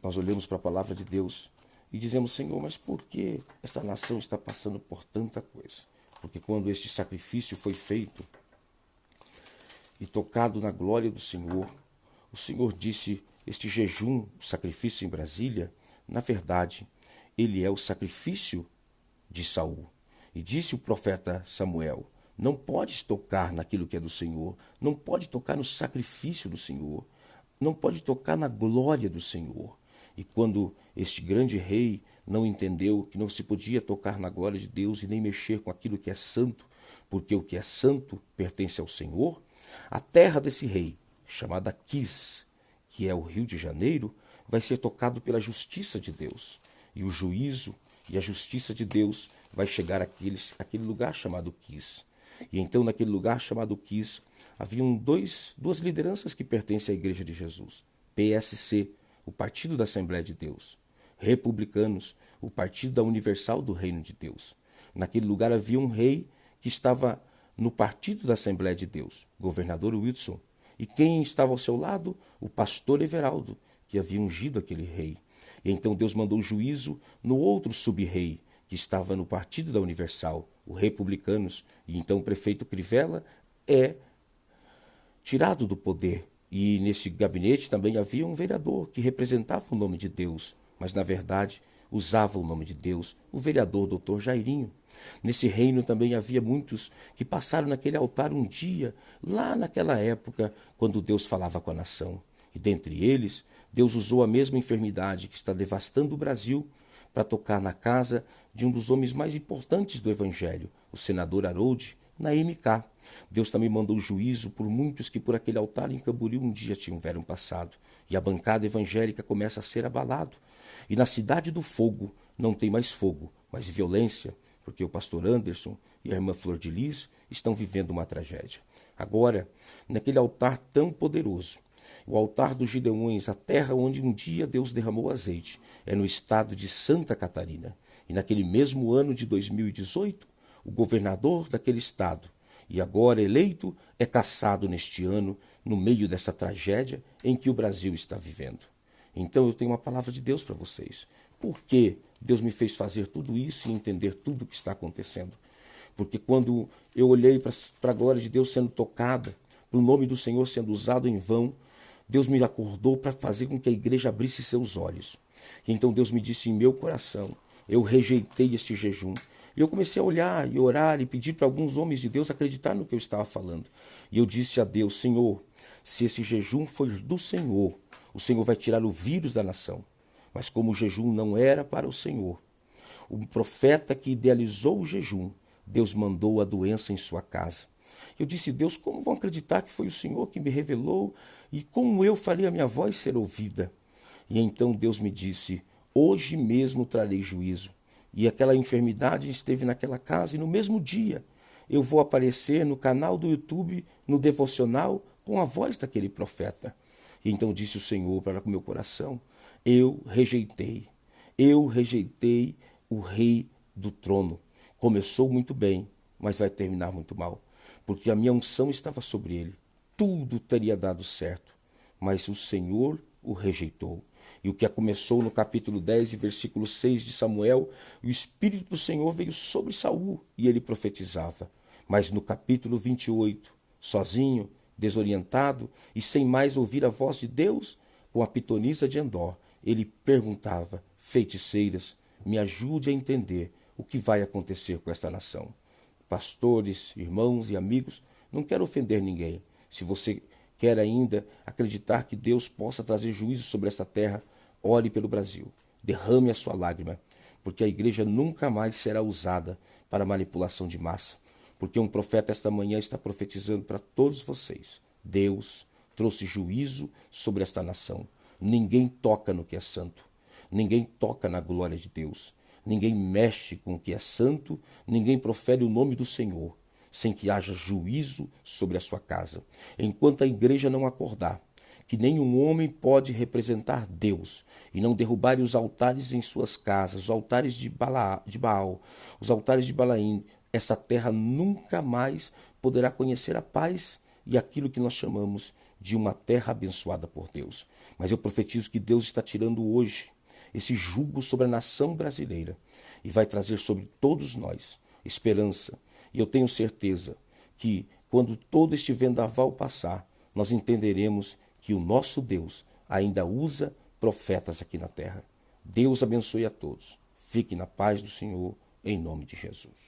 nós olhamos para a palavra de Deus e dizemos: Senhor, mas por que esta nação está passando por tanta coisa? Porque quando este sacrifício foi feito e tocado na glória do Senhor, o Senhor disse: este jejum, o sacrifício em Brasília, na verdade, ele é o sacrifício de Saul. E disse o profeta Samuel: não podes tocar naquilo que é do Senhor, não pode tocar no sacrifício do Senhor, não pode tocar na glória do Senhor. E quando este grande rei não entendeu que não se podia tocar na glória de Deus e nem mexer com aquilo que é santo, porque o que é santo pertence ao Senhor, a terra desse rei, chamada Quis, que é o Rio de Janeiro, vai ser tocado pela justiça de Deus. E o juízo e a justiça de Deus vai chegar àquele lugar chamado Quis. E então, naquele lugar chamado Quis, haviam duas lideranças que pertencem à Igreja de Jesus. PSC, o Partido da Assembleia de Deus. Republicanos, o Partido da Universal do Reino de Deus. Naquele lugar havia um rei que estava no Partido da Assembleia de Deus, governador Wilson. E quem estava ao seu lado? O pastor Everaldo, que havia ungido aquele rei. E então Deus mandou juízo no outro sub-rei, que estava no Partido da Universal, o Republicanos. E então o prefeito Crivella é tirado do poder. E nesse gabinete também havia um vereador que representava o nome de Deus, mas na verdade usava o nome de Deus, o vereador Dr. Jairinho. Nesse reino também havia muitos que passaram naquele altar um dia, lá naquela época, quando Deus falava com a nação. E dentre eles, Deus usou a mesma enfermidade que está devastando o Brasil para tocar na casa de um dos homens mais importantes do Evangelho, o senador Harold, na MK. Deus também mandou juízo por muitos que por aquele altar em Camboriú um dia tiveram passado. E a bancada evangélica começa a ser abalado. E na Cidade do Fogo não tem mais fogo, mas violência, porque o pastor Anderson e a irmã Flor de Lis estão vivendo uma tragédia. Agora, naquele altar tão poderoso, o altar dos Gideões, a terra onde um dia Deus derramou azeite, é no estado de Santa Catarina. E naquele mesmo ano de 2018, o governador daquele estado, e agora eleito, é cassado neste ano, no meio dessa tragédia em que o Brasil está vivendo. Então eu tenho uma palavra de Deus para vocês. Por que Deus me fez fazer tudo isso e entender tudo o que está acontecendo? Porque quando eu olhei para a glória de Deus sendo tocada, para o nome do Senhor sendo usado em vão, Deus me acordou para fazer com que a igreja abrisse seus olhos. E então Deus me disse em meu coração: eu rejeitei este jejum. E eu comecei a olhar e orar e pedir para alguns homens de Deus acreditar no que eu estava falando. E eu disse a Deus: Senhor, se esse jejum for do Senhor, o Senhor vai tirar o vírus da nação. Mas como o jejum não era para o Senhor, o profeta que idealizou o jejum, Deus mandou a doença em sua casa. Eu disse: Deus, como vão acreditar que foi o Senhor que me revelou e como eu farei a minha voz ser ouvida? E então Deus me disse: hoje mesmo trarei juízo. E aquela enfermidade esteve naquela casa e no mesmo dia eu vou aparecer no canal do YouTube, no devocional, com a voz daquele profeta. E então disse o Senhor para o meu coração: eu rejeitei o rei do trono. Começou muito bem, mas vai terminar muito mal, porque a minha unção estava sobre ele. Tudo teria dado certo, mas o Senhor o rejeitou. E o que começou no capítulo 10 e versículo 6 de Samuel, o Espírito do Senhor veio sobre Saul e ele profetizava. Mas no capítulo 28, sozinho, desorientado e sem mais ouvir a voz de Deus, com a pitonisa de Endor, ele perguntava: feiticeiras, me ajude a entender o que vai acontecer com esta nação. Pastores, irmãos e amigos, não quero ofender ninguém. Se você quer ainda acreditar que Deus possa trazer juízo sobre esta terra, ore pelo Brasil, derrame a sua lágrima, porque a igreja nunca mais será usada para manipulação de massa, porque um profeta esta manhã está profetizando para todos vocês: Deus trouxe juízo sobre esta nação. Ninguém toca no que é santo, ninguém toca na glória de Deus, ninguém mexe com o que é santo, ninguém profere o nome do Senhor, sem que haja juízo sobre a sua casa. Enquanto a igreja não acordar que nenhum homem pode representar Deus e não derrubar os altares em suas casas, os altares de Baal, os altares de Balaim, essa terra nunca mais poderá conhecer a paz e aquilo que nós chamamos de uma terra abençoada por Deus. Mas eu profetizo que Deus está tirando hoje esse jugo sobre a nação brasileira e vai trazer sobre todos nós esperança. E eu tenho certeza que quando todo este vendaval passar, nós entenderemos que o nosso Deus ainda usa profetas aqui na terra. Deus abençoe a todos. Fique na paz do Senhor, em nome de Jesus.